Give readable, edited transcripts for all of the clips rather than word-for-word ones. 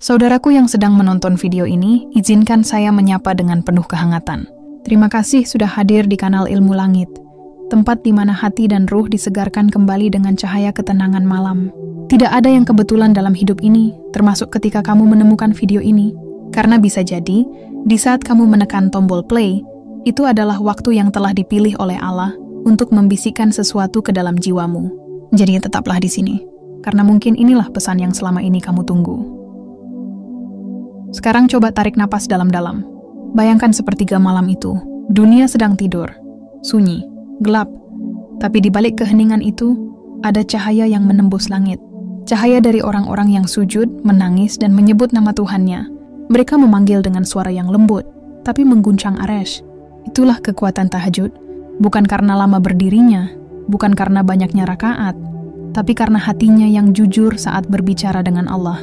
Saudaraku yang sedang menonton video ini, izinkan saya menyapa dengan penuh kehangatan. Terima kasih sudah hadir di kanal Ilmu Langit, tempat di mana hati dan ruh disegarkan kembali dengan cahaya ketenangan malam. Tidak ada yang kebetulan dalam hidup ini, termasuk ketika kamu menemukan video ini. Karena bisa jadi, di saat kamu menekan tombol play, itu adalah waktu yang telah dipilih oleh Allah untuk membisikkan sesuatu ke dalam jiwamu. Jadi tetaplah di sini, karena mungkin inilah pesan yang selama ini kamu tunggu. Sekarang coba tarik napas dalam-dalam. Bayangkan sepertiga malam itu, dunia sedang tidur, sunyi, gelap. Tapi di balik keheningan itu, ada cahaya yang menembus langit. Cahaya dari orang-orang yang sujud, menangis, dan menyebut nama Tuhannya. Mereka memanggil dengan suara yang lembut, tapi mengguncang arsy. Itulah kekuatan tahajud. Bukan karena lama berdirinya, bukan karena banyaknya rakaat, tapi karena hatinya yang jujur saat berbicara dengan Allah.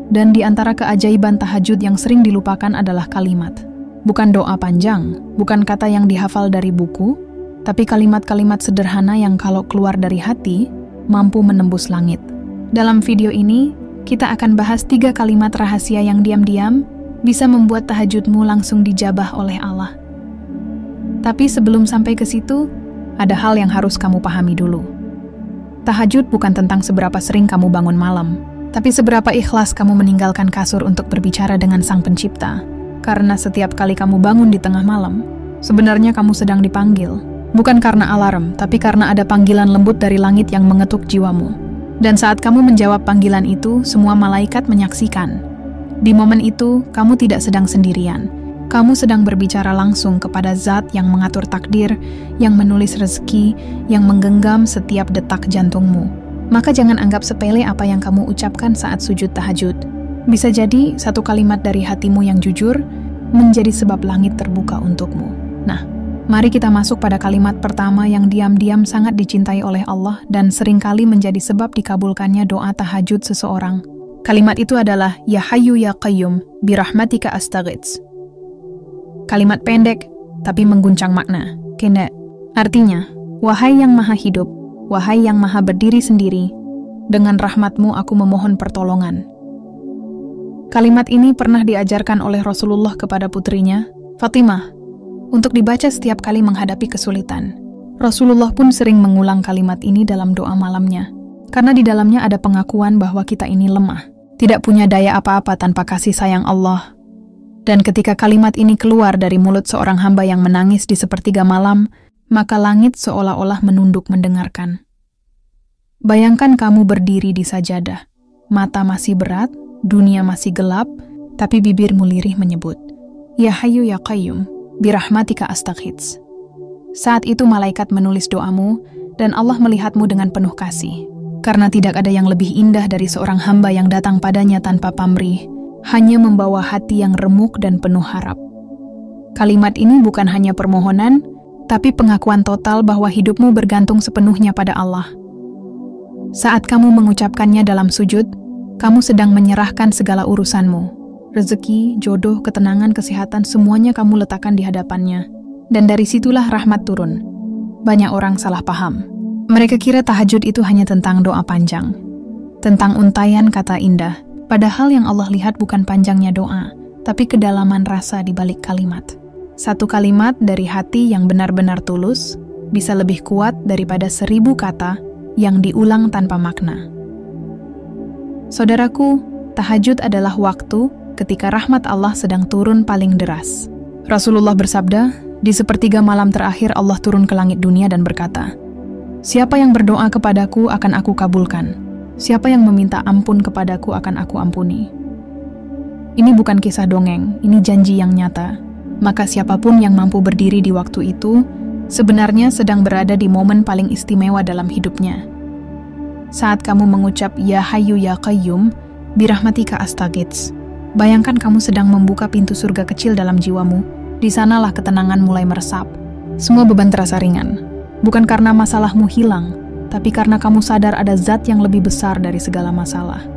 Dan di antara keajaiban tahajud yang sering dilupakan adalah kalimat. Bukan doa panjang, bukan kata yang dihafal dari buku, tapi kalimat-kalimat sederhana yang kalau keluar dari hati, mampu menembus langit. Dalam video ini, kita akan bahas 3 kalimat rahasia yang diam-diam bisa membuat tahajudmu langsung dijabah oleh Allah. Tapi sebelum sampai ke situ, ada hal yang harus kamu pahami dulu. Tahajud bukan tentang seberapa sering kamu bangun malam, tapi seberapa ikhlas kamu meninggalkan kasur untuk berbicara dengan Sang Pencipta. Karena setiap kali kamu bangun di tengah malam, sebenarnya kamu sedang dipanggil. Bukan karena alarm, tapi karena ada panggilan lembut dari langit yang mengetuk jiwamu. Dan saat kamu menjawab panggilan itu, semua malaikat menyaksikan. Di momen itu, kamu tidak sedang sendirian. Kamu sedang berbicara langsung kepada Zat yang mengatur takdir, yang menulis rezeki, yang menggenggam setiap detak jantungmu. Maka jangan anggap sepele apa yang kamu ucapkan saat sujud tahajud. Bisa jadi satu kalimat dari hatimu yang jujur menjadi sebab langit terbuka untukmu. Nah, mari kita masuk pada kalimat pertama yang diam-diam sangat dicintai oleh Allah dan seringkali menjadi sebab dikabulkannya doa tahajud seseorang. Kalimat itu adalah Ya Hayyu Ya Qayyum birahmatika astaghits. Kalimat pendek tapi mengguncang makna. Kenda. Artinya, wahai yang maha hidup, wahai yang maha berdiri sendiri, dengan rahmatmu aku memohon pertolongan. Kalimat ini pernah diajarkan oleh Rasulullah kepada putrinya, Fatimah, untuk dibaca setiap kali menghadapi kesulitan. Rasulullah pun sering mengulang kalimat ini dalam doa malamnya, karena di dalamnya ada pengakuan bahwa kita ini lemah, tidak punya daya apa-apa tanpa kasih sayang Allah. Dan ketika kalimat ini keluar dari mulut seorang hamba yang menangis di sepertiga malam, maka langit seolah-olah menunduk mendengarkan. Bayangkan kamu berdiri di sajadah, mata masih berat, dunia masih gelap, tapi bibirmu lirih menyebut, Ya Hayyu Ya Qayyum, birahmatika astaghits. Saat itu malaikat menulis doamu, dan Allah melihatmu dengan penuh kasih. Karena tidak ada yang lebih indah dari seorang hamba yang datang padanya tanpa pamrih, hanya membawa hati yang remuk dan penuh harap. Kalimat ini bukan hanya permohonan, tapi pengakuan total bahwa hidupmu bergantung sepenuhnya pada Allah. Saat kamu mengucapkannya dalam sujud, kamu sedang menyerahkan segala urusanmu. Rezeki, jodoh, ketenangan, kesehatan, semuanya kamu letakkan di hadapannya. Dan dari situlah rahmat turun. Banyak orang salah paham. Mereka kira tahajud itu hanya tentang doa panjang, tentang untaian kata indah. Padahal yang Allah lihat bukan panjangnya doa, tapi kedalaman rasa di balik kalimat. Satu kalimat dari hati yang benar-benar tulus bisa lebih kuat daripada 1000 kata yang diulang tanpa makna. Saudaraku, tahajud adalah waktu ketika rahmat Allah sedang turun paling deras. Rasulullah bersabda, di sepertiga malam terakhir Allah turun ke langit dunia dan berkata, Siapa yang berdoa kepadaku akan aku kabulkan. Siapa yang meminta ampun kepadaku akan aku ampuni. Ini bukan kisah dongeng, ini janji yang nyata. Maka siapapun yang mampu berdiri di waktu itu, sebenarnya sedang berada di momen paling istimewa dalam hidupnya. Saat kamu mengucap Ya Hayyu Ya Qayyum, birahmatika astaghits, bayangkan kamu sedang membuka pintu surga kecil dalam jiwamu. Di sanalah ketenangan mulai meresap. Semua beban terasa ringan. Bukan karena masalahmu hilang, tapi karena kamu sadar ada Zat yang lebih besar dari segala masalah.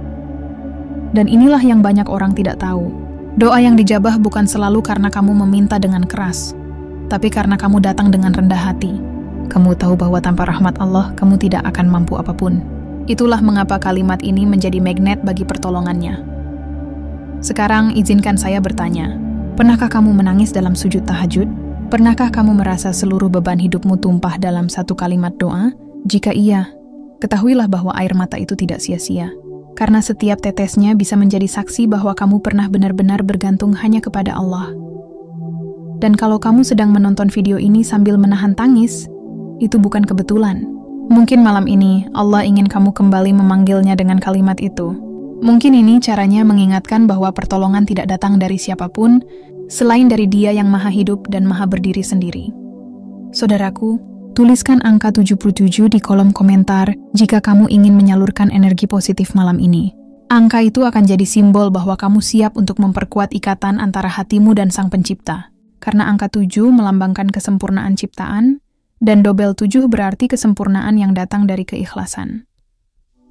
Dan inilah yang banyak orang tidak tahu. Doa yang dijabah bukan selalu karena kamu meminta dengan keras, tapi karena kamu datang dengan rendah hati. Kamu tahu bahwa tanpa rahmat Allah, kamu tidak akan mampu apapun. Itulah mengapa kalimat ini menjadi magnet bagi pertolongannya. Sekarang izinkan saya bertanya, pernahkah kamu menangis dalam sujud tahajud? Pernahkah kamu merasa seluruh beban hidupmu tumpah dalam satu kalimat doa? Jika iya, ketahuilah bahwa air mata itu tidak sia-sia. Karena setiap tetesnya bisa menjadi saksi bahwa kamu pernah benar-benar bergantung hanya kepada Allah. Dan kalau kamu sedang menonton video ini sambil menahan tangis, itu bukan kebetulan. Mungkin malam ini Allah ingin kamu kembali memanggilnya dengan kalimat itu. Mungkin ini caranya mengingatkan bahwa pertolongan tidak datang dari siapapun, selain dari Dia yang maha hidup dan maha berdiri sendiri. Saudaraku, tuliskan angka 77 di kolom komentar jika kamu ingin menyalurkan energi positif malam ini. Angka itu akan jadi simbol bahwa kamu siap untuk memperkuat ikatan antara hatimu dan Sang Pencipta. Karena angka 7 melambangkan kesempurnaan ciptaan, dan dobel 7 berarti kesempurnaan yang datang dari keikhlasan.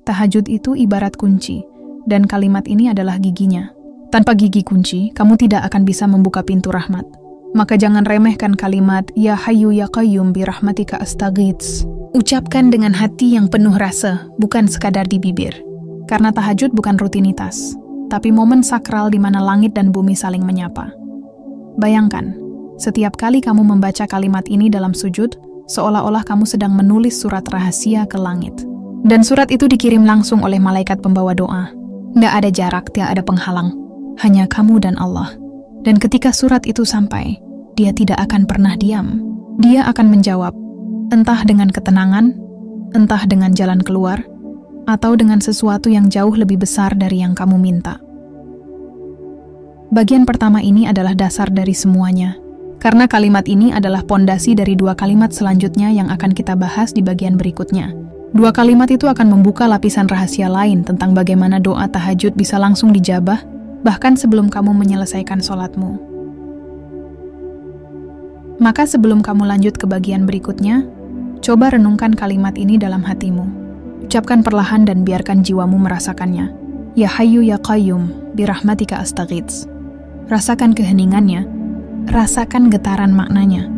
Tahajud itu ibarat kunci, dan kalimat ini adalah giginya. Tanpa gigi kunci, kamu tidak akan bisa membuka pintu rahmat. Maka jangan remehkan kalimat, Ya Hayyu Ya Qayyum bi rahmatika astaghits. Ucapkan dengan hati yang penuh rasa, bukan sekadar di bibir. Karena tahajud bukan rutinitas, tapi momen sakral di mana langit dan bumi saling menyapa. Bayangkan, setiap kali kamu membaca kalimat ini dalam sujud, seolah-olah kamu sedang menulis surat rahasia ke langit. Dan surat itu dikirim langsung oleh malaikat pembawa doa. Nggak ada jarak, tidak ada penghalang. Hanya kamu dan Allah. Dan ketika surat itu sampai, Dia tidak akan pernah diam. Dia akan menjawab, entah dengan ketenangan, entah dengan jalan keluar, atau dengan sesuatu yang jauh lebih besar dari yang kamu minta. Bagian pertama ini adalah dasar dari semuanya. Karena kalimat ini adalah pondasi dari dua kalimat selanjutnya yang akan kita bahas di bagian berikutnya. Dua kalimat itu akan membuka lapisan rahasia lain tentang bagaimana doa tahajud bisa langsung dijabah, bahkan sebelum kamu menyelesaikan sholatmu. Maka sebelum kamu lanjut ke bagian berikutnya, coba renungkan kalimat ini dalam hatimu. Ucapkan perlahan dan biarkan jiwamu merasakannya. Ya Hayyu Ya Qayyum, birahmatika astaghits. Rasakan keheningannya, rasakan getaran maknanya,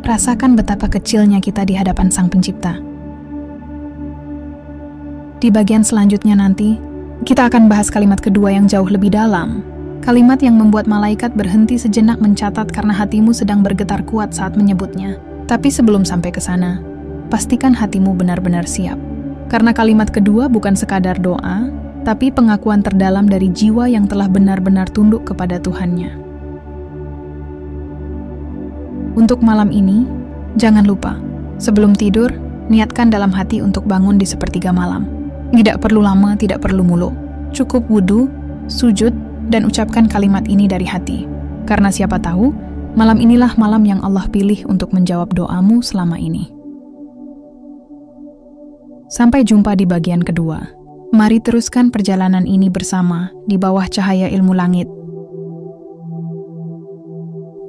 rasakan betapa kecilnya kita di hadapan Sang Pencipta. Di bagian selanjutnya nanti, kita akan bahas kalimat kedua yang jauh lebih dalam. Kalimat yang membuat malaikat berhenti sejenak mencatat karena hatimu sedang bergetar kuat saat menyebutnya. Tapi sebelum sampai ke sana, pastikan hatimu benar-benar siap. Karena kalimat kedua bukan sekadar doa, tapi pengakuan terdalam dari jiwa yang telah benar-benar tunduk kepada Tuhannya. Untuk malam ini, jangan lupa, sebelum tidur, niatkan dalam hati untuk bangun di sepertiga malam. Tidak perlu lama, tidak perlu muluk. Cukup wudu, sujud, dan ucapkan kalimat ini dari hati. Karena siapa tahu, malam inilah malam yang Allah pilih untuk menjawab doamu selama ini. Sampai jumpa di bagian kedua. Mari teruskan perjalanan ini bersama di bawah cahaya ilmu langit.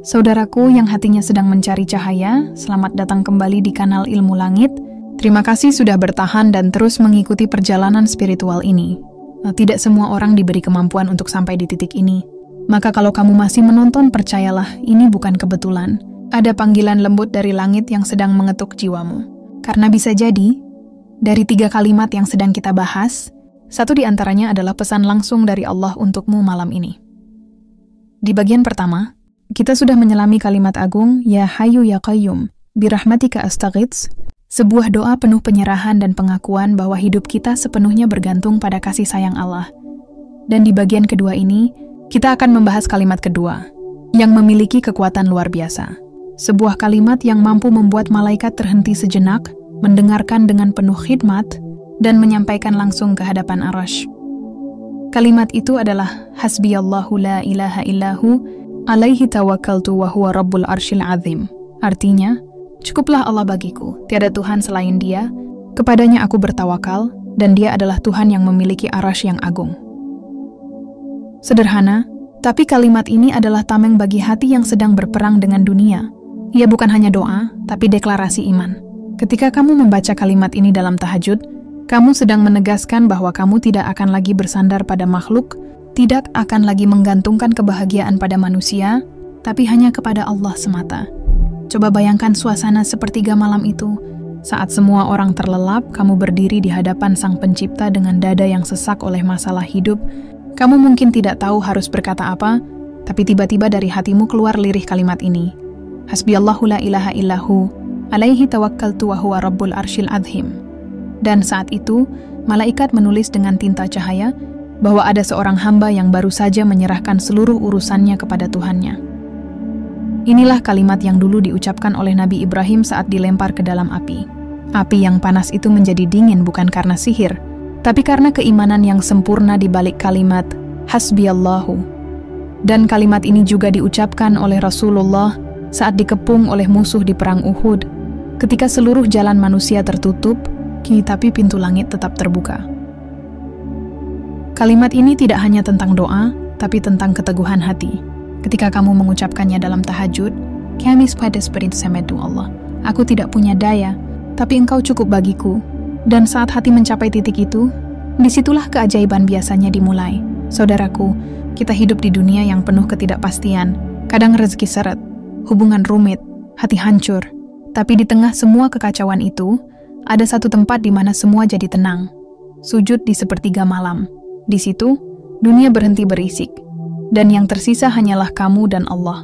Saudaraku yang hatinya sedang mencari cahaya, selamat datang kembali di kanal Ilmu Langit. Terima kasih sudah bertahan dan terus mengikuti perjalanan spiritual ini. Tidak semua orang diberi kemampuan untuk sampai di titik ini. Maka kalau kamu masih menonton, percayalah, ini bukan kebetulan. Ada panggilan lembut dari langit yang sedang mengetuk jiwamu. Karena bisa jadi, dari 3 kalimat yang sedang kita bahas, satu di antaranya adalah pesan langsung dari Allah untukmu malam ini. Di bagian pertama, kita sudah menyelami kalimat agung, Ya Hayyu Ya Qayyum, birahmatika astaghits, sebuah doa penuh penyerahan dan pengakuan bahwa hidup kita sepenuhnya bergantung pada kasih sayang Allah. Dan di bagian kedua ini, kita akan membahas kalimat kedua, yang memiliki kekuatan luar biasa. Sebuah kalimat yang mampu membuat malaikat terhenti sejenak, mendengarkan dengan penuh khidmat, dan menyampaikan langsung ke hadapan Arasy. Kalimat itu adalah Hasbiyallahu la ilaha illahu, alaihi tawakkaltu wa huwa rabbul arsyil azim. Artinya, cukuplah Allah bagiku, tiada Tuhan selain Dia, kepadanya aku bertawakal, dan Dia adalah Tuhan yang memiliki arasy yang agung. Sederhana, tapi kalimat ini adalah tameng bagi hati yang sedang berperang dengan dunia. Ia bukan hanya doa, tapi deklarasi iman. Ketika kamu membaca kalimat ini dalam tahajud, kamu sedang menegaskan bahwa kamu tidak akan lagi bersandar pada makhluk, tidak akan lagi menggantungkan kebahagiaan pada manusia, tapi hanya kepada Allah semata. Coba bayangkan suasana sepertiga malam itu. Saat semua orang terlelap, kamu berdiri di hadapan Sang Pencipta dengan dada yang sesak oleh masalah hidup, Kamu mungkin tidak tahu harus berkata apa, tapi tiba-tiba dari hatimu keluar lirih kalimat ini. Hasbiyallahu la ilaha illahu, alaihi tawakkaltu wa huwa rabbul arsyil azim. Dan saat itu, malaikat menulis dengan tinta cahaya bahwa ada seorang hamba yang baru saja menyerahkan seluruh urusannya kepada Tuhannya. Inilah kalimat yang dulu diucapkan oleh Nabi Ibrahim saat dilempar ke dalam api. Api yang panas itu menjadi dingin bukan karena sihir, tapi karena keimanan yang sempurna di balik kalimat Hasbiyallahu. Dan kalimat ini juga diucapkan oleh Rasulullah saat dikepung oleh musuh di perang Uhud, ketika seluruh jalan manusia tertutup, tapi pintu langit tetap terbuka. Kalimat ini tidak hanya tentang doa, tapi tentang keteguhan hati. Ketika kamu mengucapkannya dalam tahajud, kami pada Espiritu Santo Allah, aku tidak punya daya, tapi Engkau cukup bagiku. Dan saat hati mencapai titik itu, disitulah keajaiban biasanya dimulai. Saudaraku, kita hidup di dunia yang penuh ketidakpastian, kadang rezeki seret, hubungan rumit, hati hancur. Tapi di tengah semua kekacauan itu, ada satu tempat di mana semua jadi tenang. Sujud di sepertiga malam. Di situ, dunia berhenti berisik, dan yang tersisa hanyalah kamu dan Allah.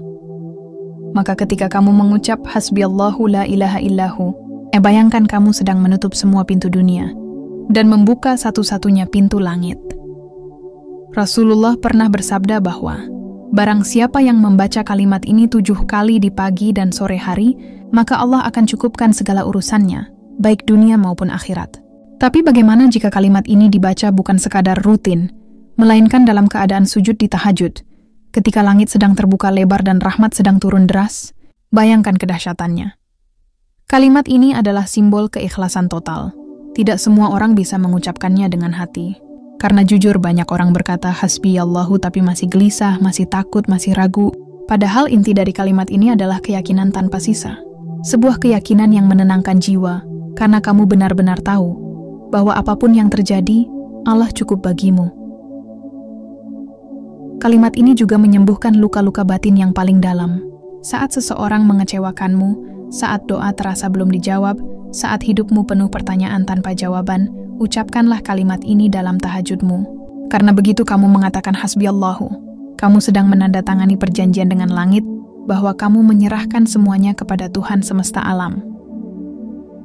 Maka ketika kamu mengucap Hasbiyallahu la ilaha illahu, bayangkan kamu sedang menutup semua pintu dunia, dan membuka satu-satunya pintu langit. Rasulullah pernah bersabda bahwa, barang siapa yang membaca kalimat ini 7 kali di pagi dan sore hari, maka Allah akan cukupkan segala urusannya, baik dunia maupun akhirat. Tapi bagaimana jika kalimat ini dibaca bukan sekadar rutin, melainkan dalam keadaan sujud di tahajud, ketika langit sedang terbuka lebar dan rahmat sedang turun deras? Bayangkan kedahsyatannya. Kalimat ini adalah simbol keikhlasan total. Tidak semua orang bisa mengucapkannya dengan hati. Karena jujur banyak orang berkata Hasbiyallahu tapi masih gelisah, masih takut, masih ragu. Padahal inti dari kalimat ini adalah keyakinan tanpa sisa. Sebuah keyakinan yang menenangkan jiwa, karena kamu benar-benar tahu bahwa apapun yang terjadi, Allah cukup bagimu. Kalimat ini juga menyembuhkan luka-luka batin yang paling dalam. Saat seseorang mengecewakanmu, saat doa terasa belum dijawab, saat hidupmu penuh pertanyaan tanpa jawaban, ucapkanlah kalimat ini dalam tahajudmu. Karena begitu kamu mengatakan Hasbiyallahu, kamu sedang menandatangani perjanjian dengan langit bahwa kamu menyerahkan semuanya kepada Tuhan semesta alam.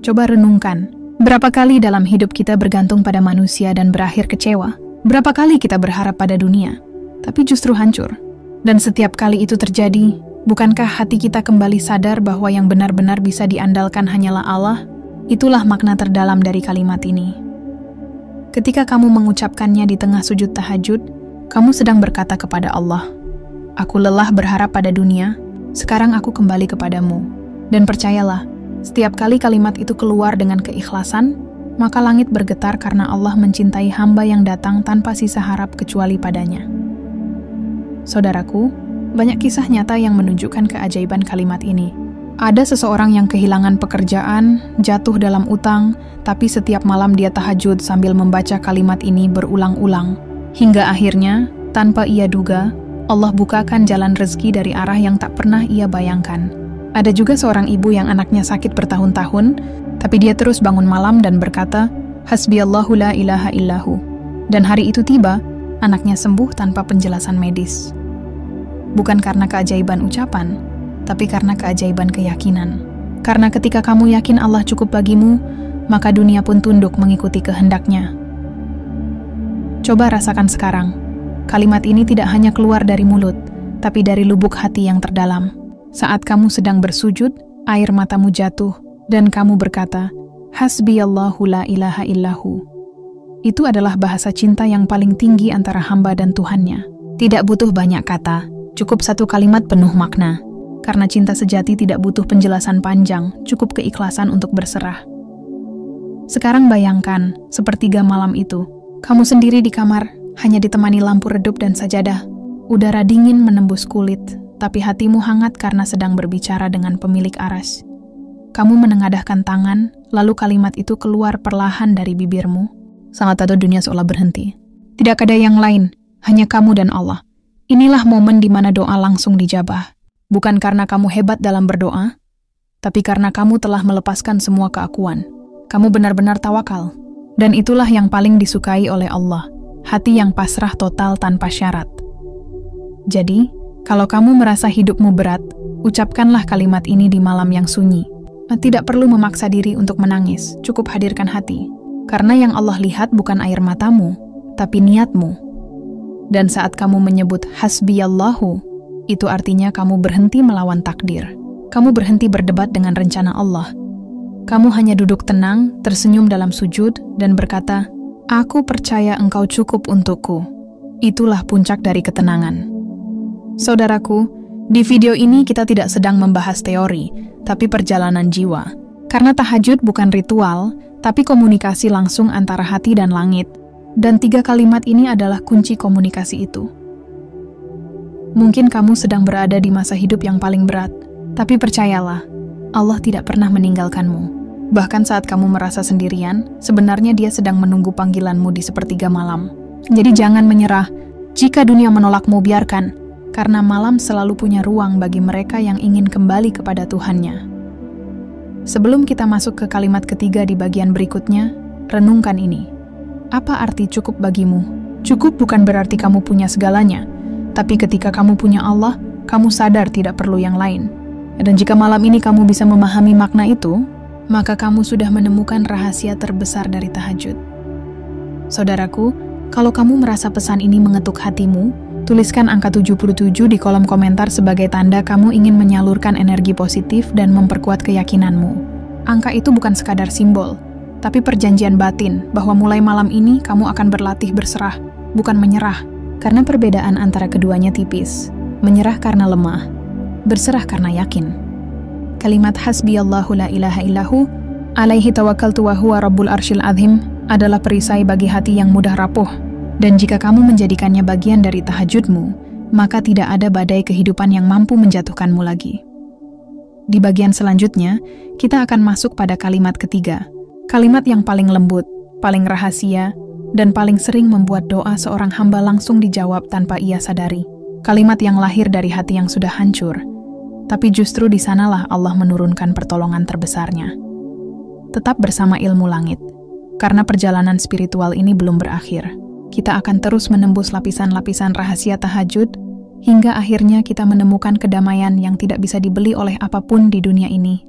Coba renungkan, berapa kali dalam hidup kita bergantung pada manusia dan berakhir kecewa? Berapa kali kita berharap pada dunia, tapi justru hancur? Dan setiap kali itu terjadi, bukankah hati kita kembali sadar bahwa yang benar-benar bisa diandalkan hanyalah Allah? Itulah makna terdalam dari kalimat ini. Ketika kamu mengucapkannya di tengah sujud tahajud, kamu sedang berkata kepada Allah, aku lelah berharap pada dunia, sekarang aku kembali kepadamu. Dan percayalah, setiap kali kalimat itu keluar dengan keikhlasan, maka langit bergetar karena Allah mencintai hamba yang datang tanpa sisa harap kecuali padanya. Saudaraku, banyak kisah nyata yang menunjukkan keajaiban kalimat ini. Ada seseorang yang kehilangan pekerjaan, jatuh dalam utang, tapi setiap malam dia tahajud sambil membaca kalimat ini berulang-ulang. Hingga akhirnya, tanpa ia duga, Allah bukakan jalan rezeki dari arah yang tak pernah ia bayangkan. Ada juga seorang ibu yang anaknya sakit bertahun-tahun, tapi dia terus bangun malam dan berkata, Hasbiyallahu la ilaha illahu. Dan hari itu tiba, anaknya sembuh tanpa penjelasan medis. Bukan karena keajaiban ucapan, tapi karena keajaiban keyakinan. Karena ketika kamu yakin Allah cukup bagimu, maka dunia pun tunduk mengikuti kehendaknya. Coba rasakan sekarang, kalimat ini tidak hanya keluar dari mulut, tapi dari lubuk hati yang terdalam. Saat kamu sedang bersujud, air matamu jatuh, dan kamu berkata, Hasbiyallahu la ilaha illahu. Itu adalah bahasa cinta yang paling tinggi antara hamba dan Tuhannya. Tidak butuh banyak kata, cukup satu kalimat penuh makna. Karena cinta sejati tidak butuh penjelasan panjang, cukup keikhlasan untuk berserah. Sekarang bayangkan, sepertiga malam itu, kamu sendiri di kamar, hanya ditemani lampu redup dan sajadah. Udara dingin menembus kulit, tapi hatimu hangat karena sedang berbicara dengan pemilik aras. Kamu menengadahkan tangan, lalu kalimat itu keluar perlahan dari bibirmu. Sangat atau dunia seolah berhenti. Tidak ada yang lain, hanya kamu dan Allah. Inilah momen di mana doa langsung dijabah. Bukan karena kamu hebat dalam berdoa, tapi karena kamu telah melepaskan semua keakuan. Kamu benar-benar tawakal. Dan itulah yang paling disukai oleh Allah. hati yang pasrah total tanpa syarat. Jadi, kalau kamu merasa hidupmu berat, ucapkanlah kalimat ini di malam yang sunyi. Tidak perlu memaksa diri untuk menangis, cukup hadirkan hati. Karena yang Allah lihat bukan air matamu, tapi niatmu. Dan saat kamu menyebut hasbiyallahu, itu artinya kamu berhenti melawan takdir. Kamu berhenti berdebat dengan rencana Allah. Kamu hanya duduk tenang, tersenyum dalam sujud, dan berkata, "Aku percaya Engkau cukup untukku." Itulah puncak dari ketenangan. Saudaraku, di video ini kita tidak sedang membahas teori, tapi perjalanan jiwa. Karena tahajud bukan ritual, tapi komunikasi langsung antara hati dan langit. Dan 3 kalimat ini adalah kunci komunikasi itu. Mungkin kamu sedang berada di masa hidup yang paling berat, tapi percayalah, Allah tidak pernah meninggalkanmu. Bahkan saat kamu merasa sendirian, sebenarnya Dia sedang menunggu panggilanmu di sepertiga malam. Jadi jangan menyerah. Jika dunia menolakmu, biarkan. Karena malam selalu punya ruang bagi mereka yang ingin kembali kepada Tuhannya. Sebelum kita masuk ke kalimat ketiga di bagian berikutnya, renungkan ini. Apa arti cukup bagimu? Cukup bukan berarti kamu punya segalanya, tapi ketika kamu punya Allah, kamu sadar tidak perlu yang lain. Dan jika malam ini kamu bisa memahami makna itu, maka kamu sudah menemukan rahasia terbesar dari tahajud. Saudaraku, kalau kamu merasa pesan ini mengetuk hatimu, tuliskan angka 77 di kolom komentar sebagai tanda kamu ingin menyalurkan energi positif dan memperkuat keyakinanmu. Angka itu bukan sekadar simbol, tapi perjanjian batin bahwa mulai malam ini kamu akan berlatih berserah, bukan menyerah. Karena perbedaan antara keduanya tipis. Menyerah karena lemah, berserah karena yakin. Kalimat hasbiyallahu la ilaha illahu, alaihi tawakkaltu wa huwa rabbul arsyil azim adalah perisai bagi hati yang mudah rapuh. Dan jika kamu menjadikannya bagian dari tahajudmu, maka tidak ada badai kehidupan yang mampu menjatuhkanmu lagi. Di bagian selanjutnya, kita akan masuk pada kalimat ketiga. Kalimat yang paling lembut, paling rahasia, dan paling sering membuat doa seorang hamba langsung dijawab tanpa ia sadari. Kalimat yang lahir dari hati yang sudah hancur, tapi justru di sanalah Allah menurunkan pertolongan terbesarnya. Tetap bersama ilmu langit, karena perjalanan spiritual ini belum berakhir. Kita akan terus menembus lapisan-lapisan rahasia tahajud, hingga akhirnya kita menemukan kedamaian yang tidak bisa dibeli oleh apapun di dunia ini.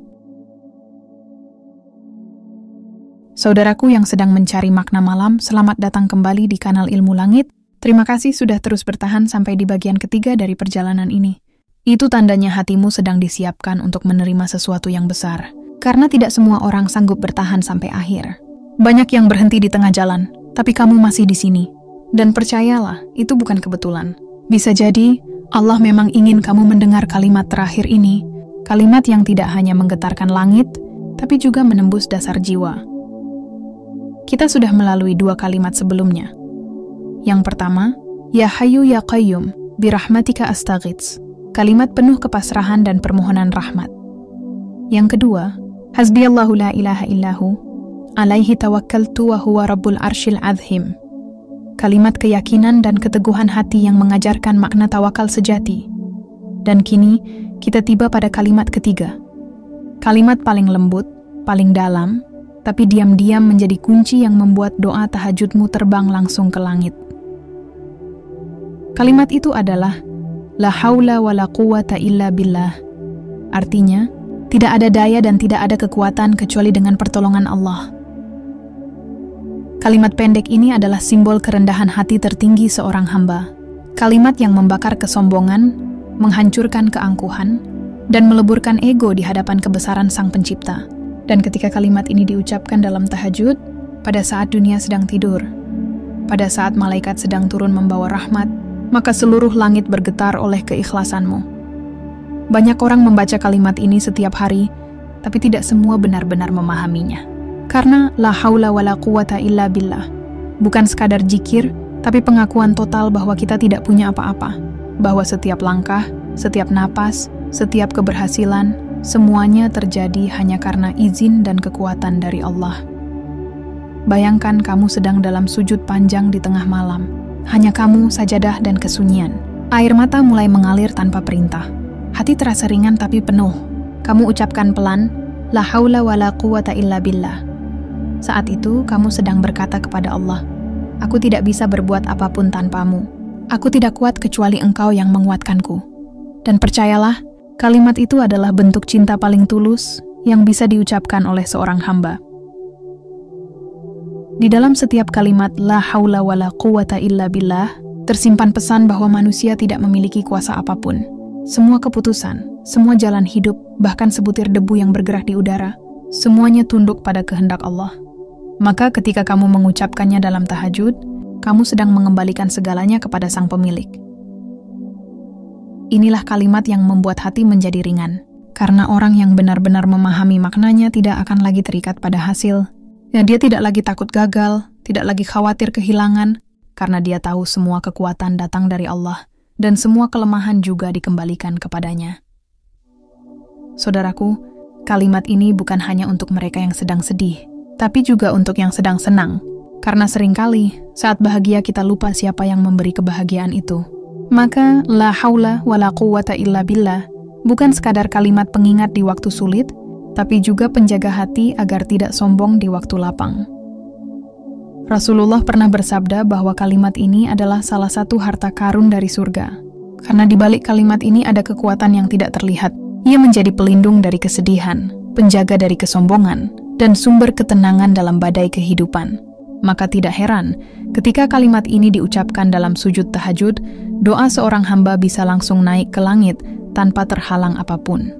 Saudaraku yang sedang mencari makna malam, selamat datang kembali di kanal Ilmu Langit. Terima kasih sudah terus bertahan sampai di bagian ketiga dari perjalanan ini. Itu tandanya hatimu sedang disiapkan untuk menerima sesuatu yang besar. Karena tidak semua orang sanggup bertahan sampai akhir. Banyak yang berhenti di tengah jalan, tapi kamu masih di sini. Dan percayalah, itu bukan kebetulan. Bisa jadi, Allah memang ingin kamu mendengar kalimat terakhir ini. Kalimat yang tidak hanya menggetarkan langit, tapi juga menembus dasar jiwa. Kita sudah melalui 2 kalimat sebelumnya. Yang pertama, Ya Hayyu Ya Qayyum, birahmatika astaghits. Kalimat penuh kepasrahan dan permohonan rahmat. Yang kedua, Hasbiyallahu la ilaha illahu, alaihi tawakkaltu wa huwa rabbul arsyil azim. Kalimat keyakinan dan keteguhan hati yang mengajarkan makna tawakal sejati. Dan kini, kita tiba pada kalimat ketiga. Kalimat paling lembut, paling dalam, tapi diam-diam menjadi kunci yang membuat doa tahajudmu terbang langsung ke langit. Kalimat itu adalah La haula wa la quwata illa billah. Artinya, tidak ada daya dan tidak ada kekuatan kecuali dengan pertolongan Allah. Kalimat pendek ini adalah simbol kerendahan hati tertinggi seorang hamba. Kalimat yang membakar kesombongan, menghancurkan keangkuhan, dan meleburkan ego di hadapan kebesaran Sang Pencipta. Dan ketika kalimat ini diucapkan dalam tahajud, pada saat dunia sedang tidur, pada saat malaikat sedang turun membawa rahmat, maka seluruh langit bergetar oleh keikhlasanmu. Banyak orang membaca kalimat ini setiap hari, tapi tidak semua benar-benar memahaminya. Karena la haula wa la quwata illa billah bukan sekadar zikir, tapi pengakuan total bahwa kita tidak punya apa-apa. Bahwa setiap langkah, setiap napas, setiap keberhasilan, semuanya terjadi hanya karena izin dan kekuatan dari Allah. Bayangkan kamu sedang dalam sujud panjang di tengah malam. Hanya kamu, sajadah, dan kesunyian. Air mata mulai mengalir tanpa perintah. Hati terasa ringan tapi penuh. Kamu ucapkan pelan, La haula wa la quwata illa billah. Saat itu, kamu sedang berkata kepada Allah, Aku tidak bisa berbuat apapun tanpamu. Aku tidak kuat kecuali Engkau yang menguatkanku. Dan percayalah, kalimat itu adalah bentuk cinta paling tulus yang bisa diucapkan oleh seorang hamba. Di dalam setiap kalimat la haula wala quwata illa billah tersimpan pesan bahwa manusia tidak memiliki kuasa apapun. Semua keputusan, semua jalan hidup, bahkan sebutir debu yang bergerak di udara, semuanya tunduk pada kehendak Allah. Maka ketika kamu mengucapkannya dalam tahajud, kamu sedang mengembalikan segalanya kepada Sang Pemilik. Inilah kalimat yang membuat hati menjadi ringan, karena orang yang benar-benar memahami maknanya tidak akan lagi terikat pada hasil. Ya, dia tidak lagi takut gagal, tidak lagi khawatir kehilangan, karena dia tahu semua kekuatan datang dari Allah, dan semua kelemahan juga dikembalikan kepadanya. Saudaraku, kalimat ini bukan hanya untuk mereka yang sedang sedih, tapi juga untuk yang sedang senang. Karena seringkali, saat bahagia kita lupa siapa yang memberi kebahagiaan itu. Maka, la haula wa la quwata illa billah bukan sekadar kalimat pengingat di waktu sulit, tapi juga penjaga hati agar tidak sombong di waktu lapang. Rasulullah pernah bersabda bahwa kalimat ini adalah salah satu harta karun dari surga. Karena di balik kalimat ini ada kekuatan yang tidak terlihat. Ia menjadi pelindung dari kesedihan, penjaga dari kesombongan, dan sumber ketenangan dalam badai kehidupan. Maka tidak heran, ketika kalimat ini diucapkan dalam sujud tahajud, doa seorang hamba bisa langsung naik ke langit tanpa terhalang apapun.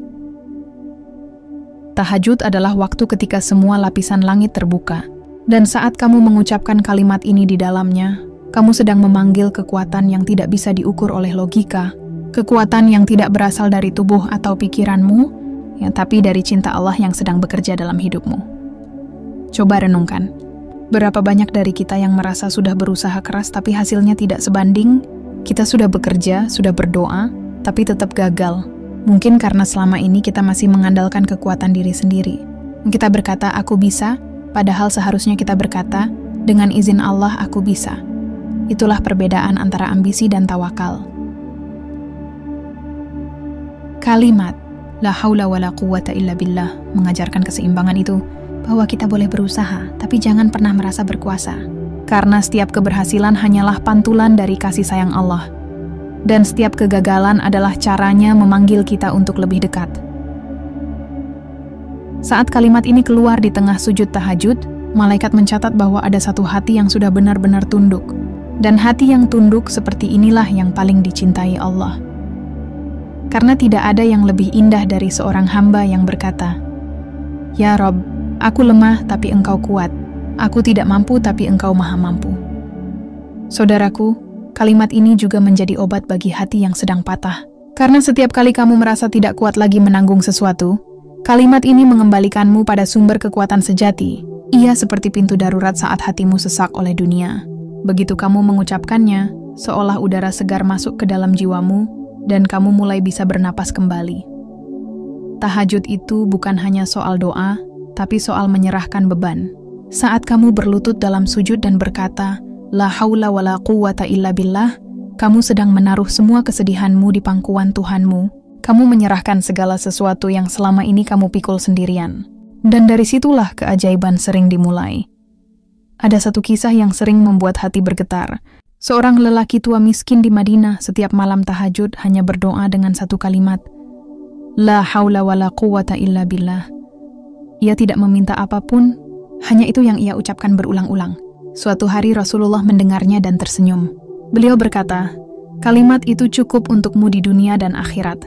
Tahajud adalah waktu ketika semua lapisan langit terbuka, dan saat kamu mengucapkan kalimat ini di dalamnya, kamu sedang memanggil kekuatan yang tidak bisa diukur oleh logika, kekuatan yang tidak berasal dari tubuh atau pikiranmu, ya, tapi dari cinta Allah yang sedang bekerja dalam hidupmu. Coba renungkan, berapa banyak dari kita yang merasa sudah berusaha keras tapi hasilnya tidak sebanding? Kita sudah bekerja, sudah berdoa, tapi tetap gagal. Mungkin karena selama ini kita masih mengandalkan kekuatan diri sendiri. Kita berkata, aku bisa, padahal seharusnya kita berkata, dengan izin Allah aku bisa. Itulah perbedaan antara ambisi dan tawakal. Kalimat la haula wala quwata illa billah mengajarkan keseimbangan itu, bahwa kita boleh berusaha, tapi jangan pernah merasa berkuasa. Karena setiap keberhasilan hanyalah pantulan dari kasih sayang Allah. Dan setiap kegagalan adalah caranya memanggil kita untuk lebih dekat. Saat kalimat ini keluar di tengah sujud tahajud, malaikat mencatat bahwa ada satu hati yang sudah benar-benar tunduk. Dan hati yang tunduk seperti inilah yang paling dicintai Allah. Karena tidak ada yang lebih indah dari seorang hamba yang berkata, "Ya Rob, aku lemah tapi Engkau kuat. Aku tidak mampu tapi Engkau maha mampu." Saudaraku, kalimat ini juga menjadi obat bagi hati yang sedang patah. Karena setiap kali kamu merasa tidak kuat lagi menanggung sesuatu, kalimat ini mengembalikanmu pada sumber kekuatan sejati. Ia seperti pintu darurat saat hatimu sesak oleh dunia. Begitu kamu mengucapkannya, seolah udara segar masuk ke dalam jiwamu, dan kamu mulai bisa bernapas kembali. Tahajud itu bukan hanya soal doa, tapi soal menyerahkan beban. Saat kamu berlutut dalam sujud dan berkata, la haula wala quwata illa billah, kamu sedang menaruh semua kesedihanmu di pangkuan Tuhanmu. Kamu menyerahkan segala sesuatu yang selama ini kamu pikul sendirian. Dan dari situlah keajaiban sering dimulai. Ada satu kisah yang sering membuat hati bergetar. Seorang lelaki tua miskin di Madinah setiap malam tahajud hanya berdoa dengan satu kalimat, la haula wala quwata illa billah. Ia tidak meminta apapun, hanya itu yang ia ucapkan berulang-ulang. Suatu hari Rasulullah mendengarnya dan tersenyum. Beliau berkata, kalimat itu cukup untukmu di dunia dan akhirat.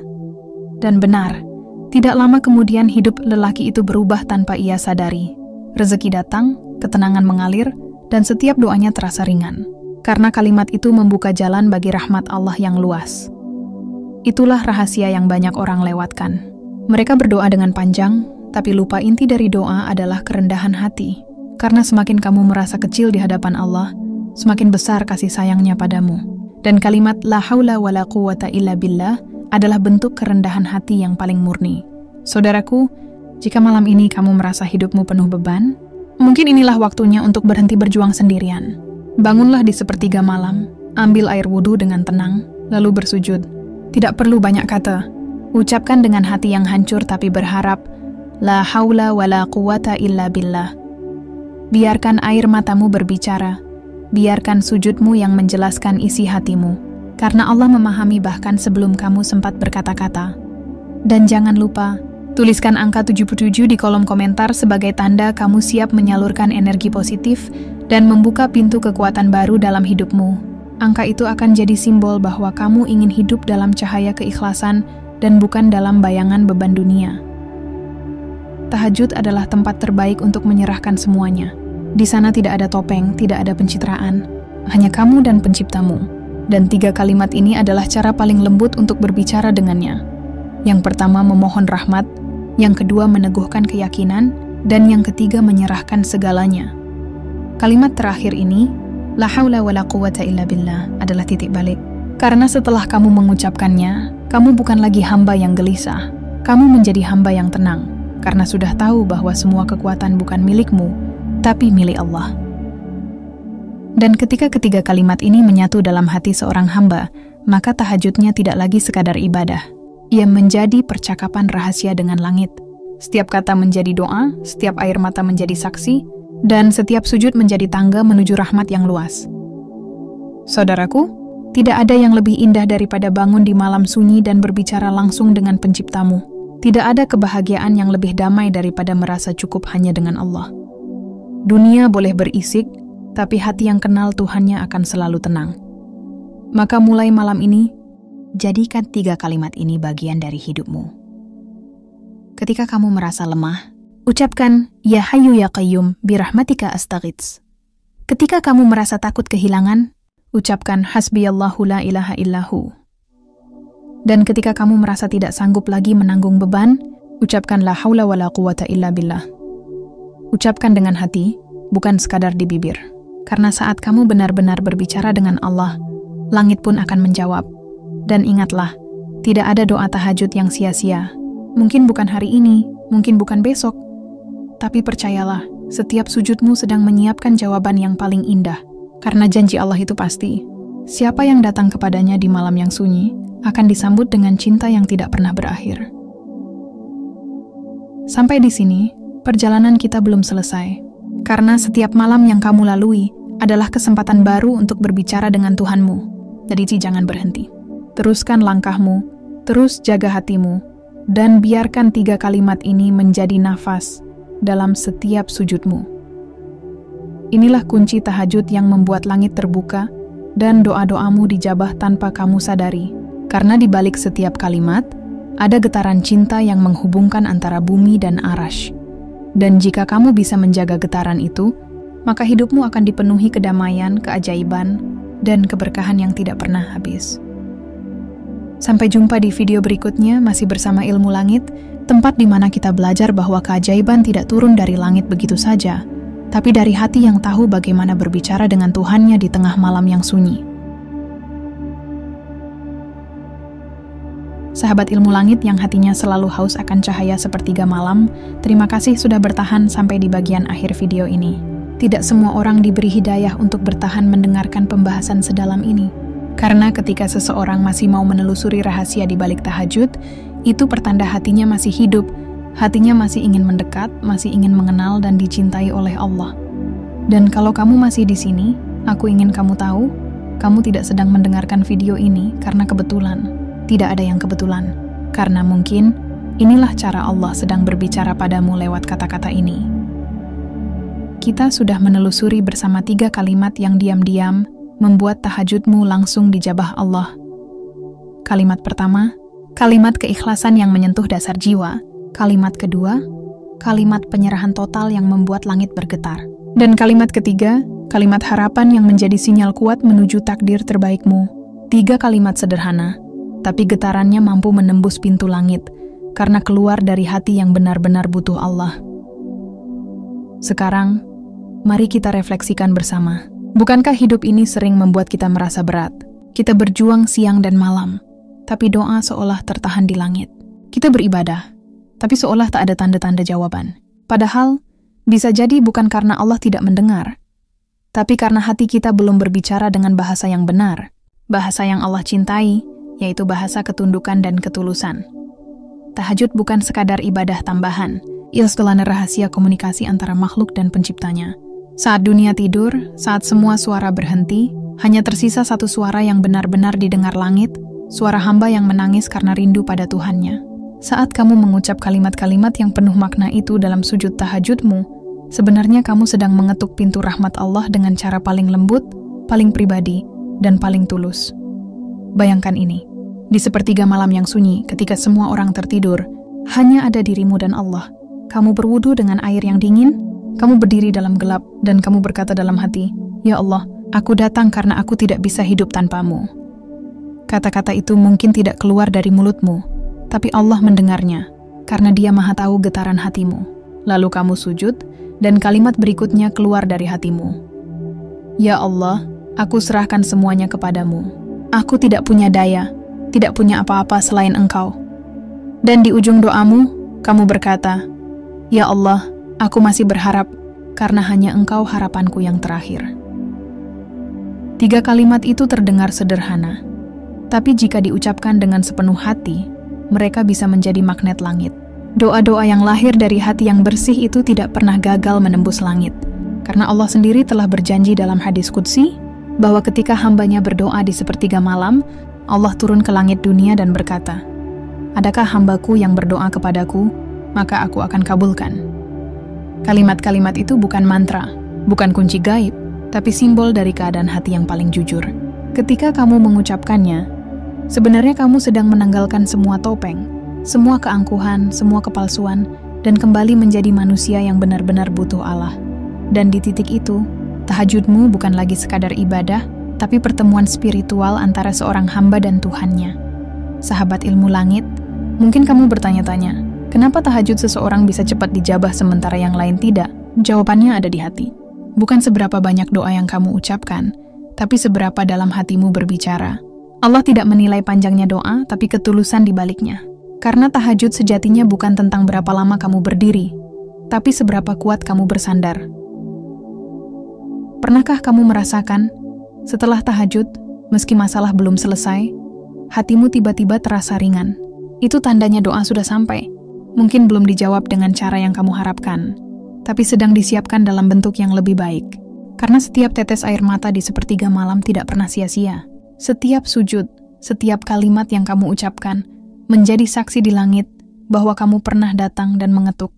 Dan benar, tidak lama kemudian hidup lelaki itu berubah tanpa ia sadari. Rezeki datang, ketenangan mengalir, dan setiap doanya terasa ringan. Karena kalimat itu membuka jalan bagi rahmat Allah yang luas. Itulah rahasia yang banyak orang lewatkan. Mereka berdoa dengan panjang, tapi lupa inti dari doa adalah kerendahan hati. Karena semakin kamu merasa kecil di hadapan Allah, semakin besar kasih sayangnya padamu. Dan kalimat la haula wala quwata illa billah adalah bentuk kerendahan hati yang paling murni. Saudaraku, jika malam ini kamu merasa hidupmu penuh beban, mungkin inilah waktunya untuk berhenti berjuang sendirian. Bangunlah di sepertiga malam, ambil air wudhu dengan tenang, lalu bersujud. Tidak perlu banyak kata. Ucapkan dengan hati yang hancur tapi berharap, la haula wala quwata illa billah. Biarkan air matamu berbicara, biarkan sujudmu yang menjelaskan isi hatimu, karena Allah memahami bahkan sebelum kamu sempat berkata-kata. Dan jangan lupa, tuliskan angka 77 di kolom komentar sebagai tanda kamu siap menyalurkan energi positif dan membuka pintu kekuatan baru dalam hidupmu. Angka itu akan jadi simbol bahwa kamu ingin hidup dalam cahaya keikhlasan dan bukan dalam bayangan beban dunia. Tahajud adalah tempat terbaik untuk menyerahkan semuanya. Di sana tidak ada topeng, tidak ada pencitraan, hanya kamu dan penciptamu. Dan 3 kalimat ini adalah cara paling lembut untuk berbicara dengannya. Yang pertama memohon rahmat, yang kedua meneguhkan keyakinan, dan yang ketiga menyerahkan segalanya. Kalimat terakhir ini, la haula wa la quwata illa billah, adalah titik balik. Karena setelah kamu mengucapkannya, kamu bukan lagi hamba yang gelisah. Kamu menjadi hamba yang tenang, karena sudah tahu bahwa semua kekuatan bukan milikmu, tapi milik Allah. Dan ketika ketiga kalimat ini menyatu dalam hati seorang hamba, maka tahajudnya tidak lagi sekadar ibadah. Ia menjadi percakapan rahasia dengan langit. Setiap kata menjadi doa, setiap air mata menjadi saksi, dan setiap sujud menjadi tangga menuju rahmat yang luas. Saudaraku, tidak ada yang lebih indah daripada bangun di malam sunyi dan berbicara langsung dengan penciptamu. Tidak ada kebahagiaan yang lebih damai daripada merasa cukup hanya dengan Allah. Dunia boleh berisik, tapi hati yang kenal Tuhannya akan selalu tenang. Maka mulai malam ini, jadikan 3 kalimat ini bagian dari hidupmu. Ketika kamu merasa lemah, ucapkan, Ya Hayyu Ya Qayyum, birahmatika astaghits. Ketika kamu merasa takut kehilangan, ucapkan, Hasbiyallahu la ilaha illahu. Dan ketika kamu merasa tidak sanggup lagi menanggung beban, ucapkan, La haula wa la quwata illa billah. Ucapkan dengan hati, bukan sekadar di bibir. Karena saat kamu benar-benar berbicara dengan Allah, langit pun akan menjawab. Dan ingatlah, tidak ada doa tahajud yang sia-sia. Mungkin bukan hari ini, mungkin bukan besok. Tapi percayalah, setiap sujudmu sedang menyiapkan jawaban yang paling indah. Karena janji Allah itu pasti. Siapa yang datang kepadanya di malam yang sunyi, akan disambut dengan cinta yang tidak pernah berakhir. Sampai di sini, perjalanan kita belum selesai, karena setiap malam yang kamu lalui adalah kesempatan baru untuk berbicara dengan Tuhanmu. Jadi jangan berhenti. Teruskan langkahmu, terus jaga hatimu, dan biarkan 3 kalimat ini menjadi nafas dalam setiap sujudmu. Inilah kunci tahajud yang membuat langit terbuka dan doa-doamu dijabah tanpa kamu sadari. Karena di balik setiap kalimat, ada getaran cinta yang menghubungkan antara bumi dan arasy. Dan jika kamu bisa menjaga getaran itu, maka hidupmu akan dipenuhi kedamaian, keajaiban, dan keberkahan yang tidak pernah habis. Sampai jumpa di video berikutnya, masih bersama Ilmu Langit, tempat di mana kita belajar bahwa keajaiban tidak turun dari langit begitu saja, tapi dari hati yang tahu bagaimana berbicara dengan Tuhannya di tengah malam yang sunyi. Sahabat Ilmu Langit yang hatinya selalu haus akan cahaya sepertiga malam, terima kasih sudah bertahan sampai di bagian akhir video ini. Tidak semua orang diberi hidayah untuk bertahan mendengarkan pembahasan sedalam ini. Karena ketika seseorang masih mau menelusuri rahasia di balik tahajud, itu pertanda hatinya masih hidup, hatinya masih ingin mendekat, masih ingin mengenal dan dicintai oleh Allah. Dan kalau kamu masih di sini, aku ingin kamu tahu, kamu tidak sedang mendengarkan video ini karena kebetulan. Tidak ada yang kebetulan, karena mungkin inilah cara Allah sedang berbicara padamu lewat kata-kata ini. Kita sudah menelusuri bersama 3 kalimat yang diam-diam membuat tahajudmu langsung dijabah Allah. Kalimat pertama, kalimat keikhlasan yang menyentuh dasar jiwa. Kalimat kedua, kalimat penyerahan total yang membuat langit bergetar. Dan kalimat ketiga, kalimat harapan yang menjadi sinyal kuat menuju takdir terbaikmu. 3 kalimat sederhana, tapi getarannya mampu menembus pintu langit, karena keluar dari hati yang benar-benar butuh Allah. Sekarang, mari kita refleksikan bersama. Bukankah hidup ini sering membuat kita merasa berat? Kita berjuang siang dan malam, tapi doa seolah tertahan di langit. Kita beribadah, tapi seolah tak ada tanda-tanda jawaban. Padahal, bisa jadi bukan karena Allah tidak mendengar, tapi karena hati kita belum berbicara dengan bahasa yang benar, bahasa yang Allah cintai, yaitu bahasa ketundukan dan ketulusan. Tahajud bukan sekadar ibadah tambahan, ia setelah rahasia komunikasi antara makhluk dan penciptanya. Saat dunia tidur, saat semua suara berhenti, hanya tersisa satu suara yang benar-benar didengar langit, suara hamba yang menangis karena rindu pada Tuhannya. Saat kamu mengucap kalimat-kalimat yang penuh makna itu dalam sujud tahajudmu, sebenarnya kamu sedang mengetuk pintu rahmat Allah dengan cara paling lembut, paling pribadi, dan paling tulus. Bayangkan ini, di sepertiga malam yang sunyi ketika semua orang tertidur, hanya ada dirimu dan Allah. Kamu berwudu dengan air yang dingin, kamu berdiri dalam gelap, dan kamu berkata dalam hati, "Ya Allah, aku datang karena aku tidak bisa hidup tanpamu." Kata-kata itu mungkin tidak keluar dari mulutmu, tapi Allah mendengarnya, karena Dia Maha Tahu getaran hatimu. Lalu kamu sujud, dan kalimat berikutnya keluar dari hatimu. "Ya Allah, aku serahkan semuanya kepadamu. Aku tidak punya daya, tidak punya apa-apa selain Engkau." Dan di ujung doamu, kamu berkata, "Ya Allah, aku masih berharap, karena hanya Engkau harapanku yang terakhir." 3 kalimat itu terdengar sederhana, tapi jika diucapkan dengan sepenuh hati, mereka bisa menjadi magnet langit. Doa-doa yang lahir dari hati yang bersih itu tidak pernah gagal menembus langit, karena Allah sendiri telah berjanji dalam hadis qudsi, bahwa ketika hambanya berdoa di sepertiga malam, Allah turun ke langit dunia dan berkata, "Adakah hambaku yang berdoa kepadaku? Maka aku akan kabulkan." Kalimat-kalimat itu bukan mantra, bukan kunci gaib, tapi simbol dari keadaan hati yang paling jujur. Ketika kamu mengucapkannya, sebenarnya kamu sedang menanggalkan semua topeng, semua keangkuhan, semua kepalsuan, dan kembali menjadi manusia yang benar-benar butuh Allah. Dan di titik itu, tahajudmu bukan lagi sekadar ibadah, tapi pertemuan spiritual antara seorang hamba dan Tuhannya. Sahabat ilmu langit, mungkin kamu bertanya-tanya, kenapa tahajud seseorang bisa cepat dijabah sementara yang lain tidak? Jawabannya ada di hati. Bukan seberapa banyak doa yang kamu ucapkan, tapi seberapa dalam hatimu berbicara. Allah tidak menilai panjangnya doa, tapi ketulusan di baliknya. Karena tahajud sejatinya bukan tentang berapa lama kamu berdiri, tapi seberapa kuat kamu bersandar. Pernahkah kamu merasakan, setelah tahajud, meski masalah belum selesai, hatimu tiba-tiba terasa ringan? Itu tandanya doa sudah sampai. Mungkin belum dijawab dengan cara yang kamu harapkan, tapi sedang disiapkan dalam bentuk yang lebih baik. Karena setiap tetes air mata di sepertiga malam tidak pernah sia-sia. Setiap sujud, setiap kalimat yang kamu ucapkan, menjadi saksi di langit bahwa kamu pernah datang dan mengetuk.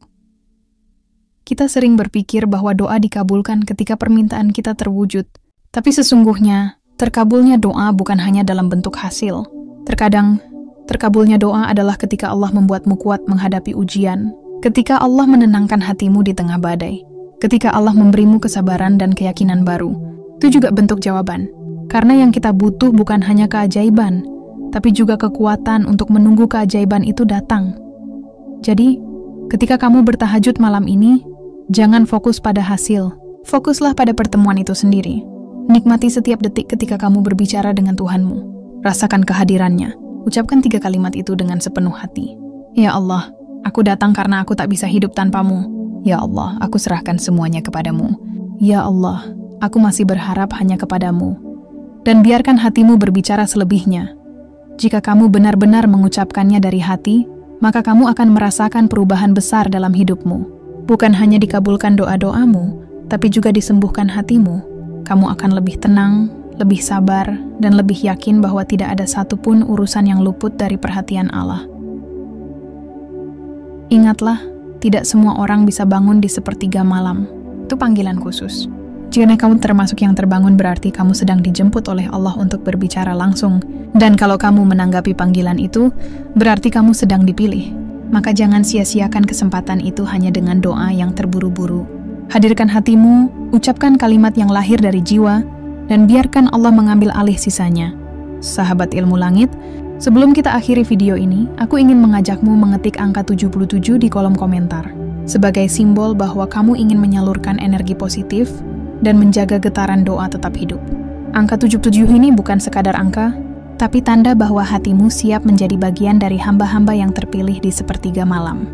Kita sering berpikir bahwa doa dikabulkan ketika permintaan kita terwujud, tapi sesungguhnya, terkabulnya doa bukan hanya dalam bentuk hasil. Terkadang, terkabulnya doa adalah ketika Allah membuatmu kuat menghadapi ujian, ketika Allah menenangkan hatimu di tengah badai, ketika Allah memberimu kesabaran dan keyakinan baru. Itu juga bentuk jawaban. Karena yang kita butuh bukan hanya keajaiban, tapi juga kekuatan untuk menunggu keajaiban itu datang. Jadi, ketika kamu bertahajud malam ini, jangan fokus pada hasil. Fokuslah pada pertemuan itu sendiri. Nikmati setiap detik ketika kamu berbicara dengan Tuhanmu. Rasakan kehadirannya. Ucapkan 3 kalimat itu dengan sepenuh hati. "Ya Allah, aku datang karena aku tak bisa hidup tanpamu. Ya Allah, aku serahkan semuanya kepadamu. Ya Allah, aku masih berharap hanya kepadamu." Dan biarkan hatimu berbicara selebihnya. Jika kamu benar-benar mengucapkannya dari hati, maka kamu akan merasakan perubahan besar dalam hidupmu. Bukan hanya dikabulkan doa-doamu, tapi juga disembuhkan hatimu. Kamu akan lebih tenang, lebih sabar, dan lebih yakin bahwa tidak ada satupun urusan yang luput dari perhatian Allah. Ingatlah, tidak semua orang bisa bangun di sepertiga malam. Itu panggilan khusus. Jika kamu termasuk yang terbangun, berarti kamu sedang dijemput oleh Allah untuk berbicara langsung. Dan kalau kamu menanggapi panggilan itu, berarti kamu sedang dipilih. Maka jangan sia-siakan kesempatan itu hanya dengan doa yang terburu-buru. Hadirkan hatimu, ucapkan kalimat yang lahir dari jiwa, dan biarkan Allah mengambil alih sisanya. Sahabat ilmu langit, sebelum kita akhiri video ini, aku ingin mengajakmu mengetik angka 77 di kolom komentar. Sebagai simbol bahwa kamu ingin menyalurkan energi positif, dan menjaga getaran doa tetap hidup. Angka 77 ini bukan sekadar angka, tapi tanda bahwa hatimu siap menjadi bagian dari hamba-hamba yang terpilih di sepertiga malam.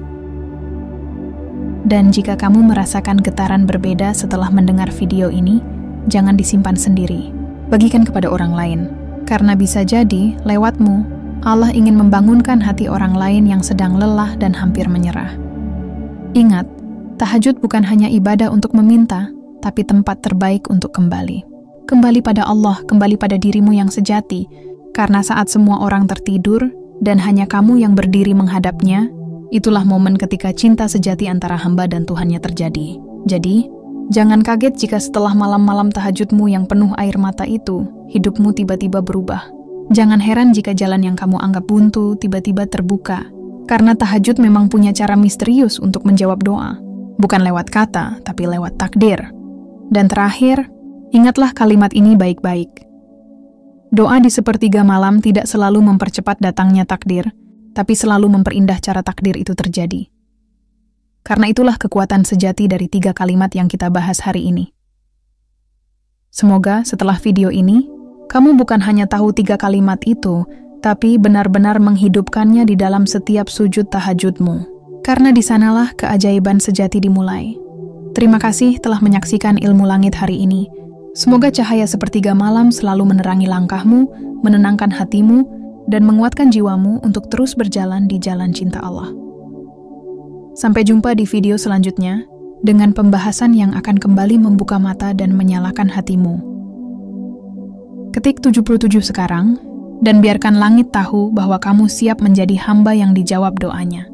Dan jika kamu merasakan getaran berbeda setelah mendengar video ini, jangan disimpan sendiri. Bagikan kepada orang lain, karena bisa jadi lewatmu, Allah ingin membangunkan hati orang lain yang sedang lelah dan hampir menyerah. Ingat, tahajud bukan hanya ibadah untuk meminta, tapi tempat terbaik untuk kembali. Kembali pada Allah, kembali pada dirimu yang sejati, karena saat semua orang tertidur dan hanya kamu yang berdiri menghadapnya, itulah momen ketika cinta sejati antara hamba dan Tuhannya terjadi. Jadi, jangan kaget jika setelah malam-malam tahajudmu yang penuh air mata itu, hidupmu tiba-tiba berubah. Jangan heran jika jalan yang kamu anggap buntu tiba-tiba terbuka, karena tahajud memang punya cara misterius untuk menjawab doa. Bukan lewat kata, tapi lewat takdir. Dan terakhir, ingatlah kalimat ini baik-baik. Doa di sepertiga malam tidak selalu mempercepat datangnya takdir, tapi selalu memperindah cara takdir itu terjadi. Karena itulah kekuatan sejati dari 3 kalimat yang kita bahas hari ini. Semoga setelah video ini, kamu bukan hanya tahu 3 kalimat itu, tapi benar-benar menghidupkannya di dalam setiap sujud tahajudmu. Karena di sanalah keajaiban sejati dimulai. Terima kasih telah menyaksikan Ilmu Langit hari ini. Semoga cahaya sepertiga malam selalu menerangi langkahmu, menenangkan hatimu, dan menguatkan jiwamu untuk terus berjalan di jalan cinta Allah. Sampai jumpa di video selanjutnya, dengan pembahasan yang akan kembali membuka mata dan menyalakan hatimu. Ketik 77 sekarang, dan biarkan langit tahu bahwa kamu siap menjadi hamba yang dijawab doanya.